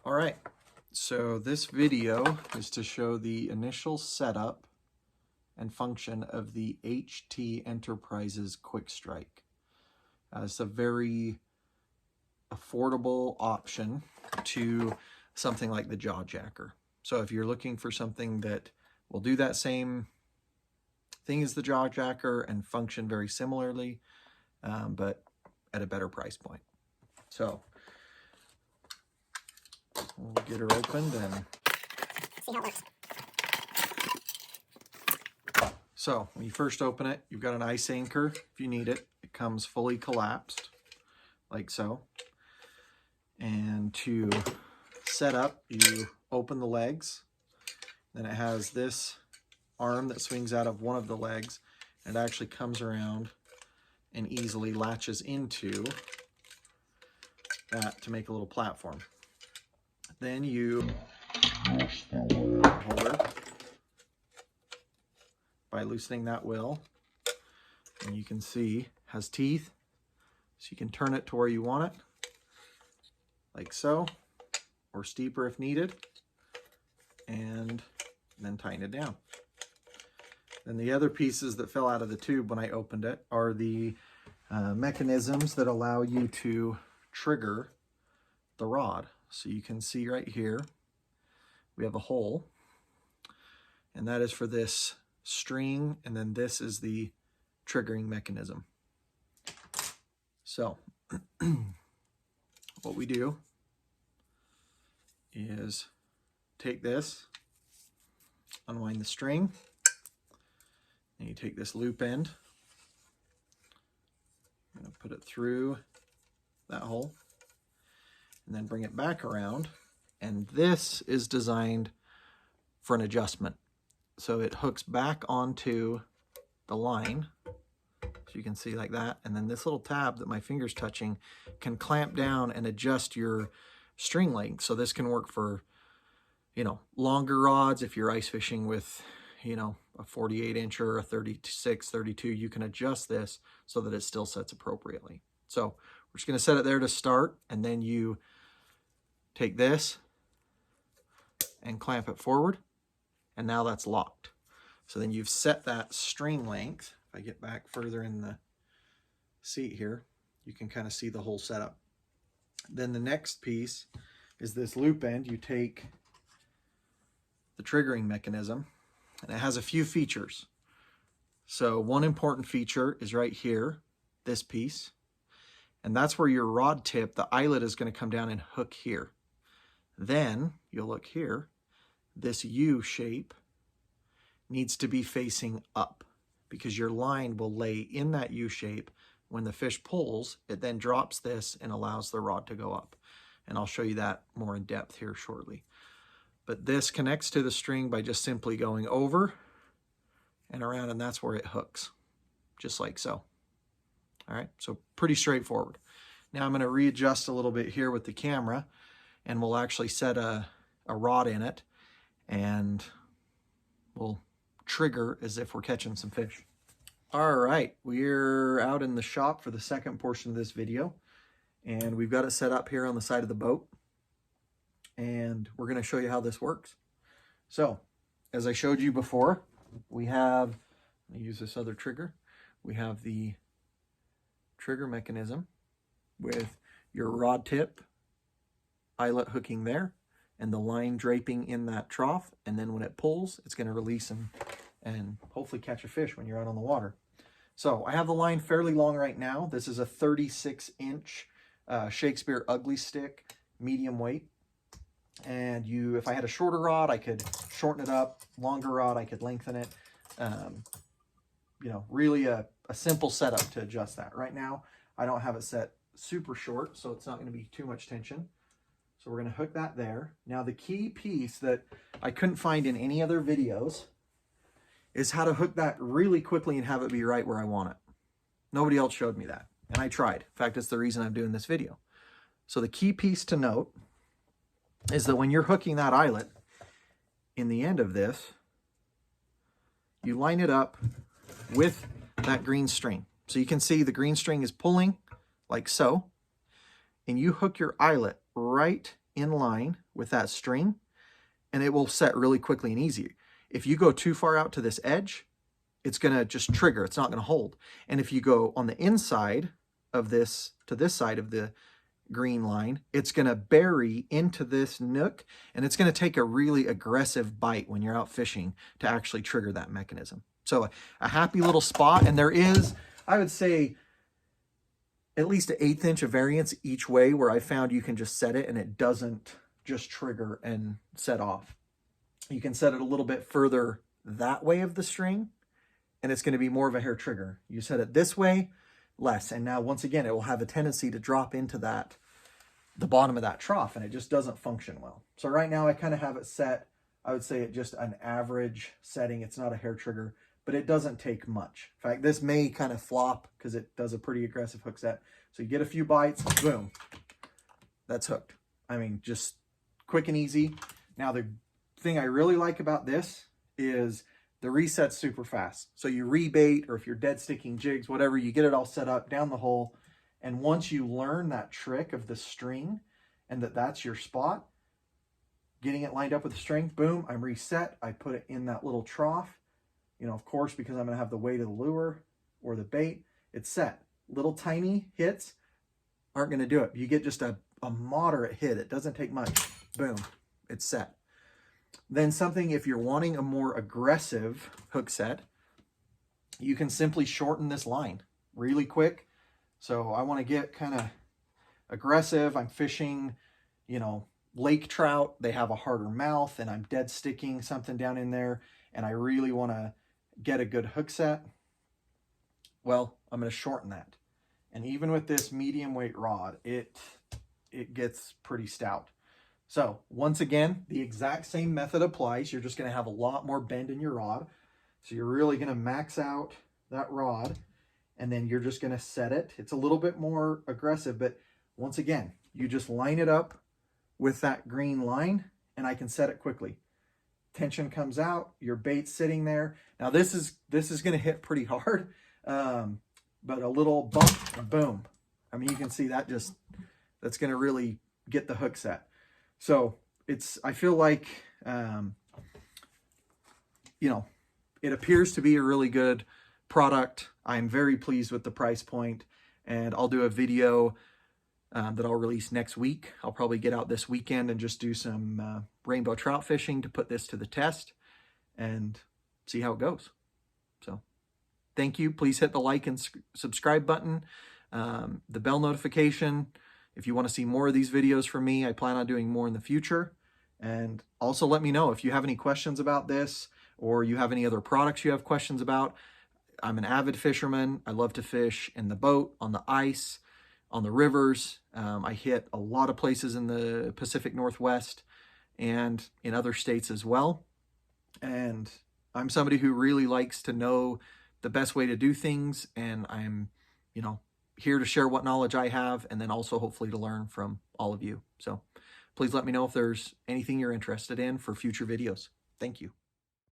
All right, so this video is to show the initial setup and function of the HT Enterprises Quick Strike. It's a very affordable option to something like the jaw jacker. So if you're looking for something that will do that same thing as the jaw jacker and function very similarly, but at a better price point. So we'll get her opened and see how it works. So when you first open it, you've got an ice anchor if you need it. It comes fully collapsed, like so. And to set up, you open the legs. Then it has this arm that swings out of one of the legs, and it actually comes around and easily latches into that to make a little platform. Then you hold her by loosening that wheel, and you can see it has teeth, so you can turn it to where you want it, like so, or steeper if needed, and then tighten it down. Then the other pieces that fell out of the tube when I opened it are the mechanisms that allow you to trigger the rod. So you can see right here, we have a hole, and that is for this string, and then this is the triggering mechanism. So what we do is take this, unwind the string, and you take this loop end, I'm going to put it through that hole, and then bring it back around, and this is designed for an adjustment. So it hooks back onto the line, so you can see like that, and then this little tab that my finger's touching can clamp down and adjust your string length. So this can work for, longer rods. If you're ice fishing with, a 48 incher or a 36, 32, you can adjust this so that it still sets appropriately. So we're just going to set it there to start, and then you take this and clamp it forward, and now that's locked. So then you've set that string length. If I get back further in the seat here, you can kind of see the whole setup. Then the next piece is this loop end. You take the triggering mechanism, and it has a few features. So one important feature is right here, this piece, and that's where your rod tip, the eyelet, is going to come down and hook here. Then you'll look here, this U shape needs to be facing up, because your line will lay in that U shape. When the fish pulls, it then drops this and allows the rod to go up. And I'll show you that more in depth here shortly. But this connects to the string by just simply going over and around, and that's where it hooks, just like so. All right, so pretty straightforward. Now I'm going to readjust a little bit here with the camera, and we'll actually set a rod in it, and we'll trigger as if we're catching some fish. All right, we're out in the shop for the second portion of this video, and we've got it set up here on the side of the boat, and we're going to show you how this works. So, as I showed you before, we have, let me use this other trigger, we have the trigger mechanism with your rod tip eyelet hooking there, and the line draping in that trough, and then when it pulls, it's going to release and hopefully catch a fish when you're out on the water. So I have the line fairly long right now. This is a 36-inch Shakespeare Ugly Stick, medium weight. And if I had a shorter rod, I could shorten it up. Longer rod, I could lengthen it. Really a simple setup to adjust that. Right now, I don't have it set super short, so it's not going to be too much tension. So we're going to hook that there. Now the key piece that I couldn't find in any other videos is how to hook that really quickly and have it be right where I want it. Nobody else showed me that, and I tried. In fact, it's the reason I'm doing this video. So the key piece to note is that when you're hooking that eyelet, in the end of this, you line it up with that green string. So you can see the green string is pulling like so, and you hook your eyelet right in line with that string, and it will set really quickly and easy. If you go too far out to this edge, it's going to just trigger. It's not going to hold. And if you go on the inside of this to this side of the green line, it's going to bury into this nook, and it's going to take a really aggressive bite when you're out fishing to actually trigger that mechanism. So a happy little spot, and there is, I would say, at least an 1/8 inch of variance each way where I found you can just set it and it doesn't just trigger and set off. You can set it a little bit further that way of the string, and it's going to be more of a hair trigger. You set it this way, less. And now, once again, it will have a tendency to drop into the bottom of that trough, and it just doesn't function well. So right now I kind of have it set, I would say, at just an average setting. It's not a hair trigger, but it doesn't take much. In fact, this may kind of flop because it does a pretty aggressive hook set. So you get a few bites, boom, that's hooked. I mean, just quick and easy. Now, the thing I really like about this is the reset's super fast. So you rebait, or if you're dead sticking jigs, whatever, you get it all set up down the hole. And once you learn that trick of the string and that's your spot, getting it lined up with the string, boom, I'm reset. I put it in that little trough. You know, of course, because I'm going to have the weight of the lure or the bait, it's set. Little tiny hits aren't going to do it. You get just a moderate hit. It doesn't take much. Boom, it's set. Then something, if you're wanting a more aggressive hook set, you can simply shorten this line really quick. So I want to get kind of aggressive. I'm fishing, you know, lake trout. They have a harder mouth, and I'm dead sticking something down in there, and I really want to get a good hook set. Well, I'm going to shorten that. And even with this medium weight rod, it gets pretty stout. So once again, the exact same method applies. You're just going to have a lot more bend in your rod. So you're really going to max out that rod, and then you're just going to set it. It's a little bit more aggressive, but once again, you just line it up with that green line, and I can set it quickly. Tension comes out, your bait's sitting there. Now this is going to hit pretty hard, but a little bump, and boom. I mean, you can see that that's going to really get the hook set. So I feel like, you know, it appears to be a really good product. I'm very pleased with the price point, and I'll do a video that I'll release next week. I'll probably get out this weekend and just do some rainbow trout fishing to put this to the test and see how it goes. So thank you. Please hit the like and subscribe button, the bell notification. If you want to see more of these videos from me, I plan on doing more in the future. And also let me know if you have any questions about this, or you have any other products you have questions about. I'm an avid fisherman. I love to fish in the boat, on the ice, on the rivers. I hit a lot of places in the Pacific Northwest and in other states as well. And I'm somebody who really likes to know the best way to do things. And I'm, you know, here to share what knowledge I have, and then also hopefully to learn from all of you. So please let me know if there's anything you're interested in for future videos. Thank you.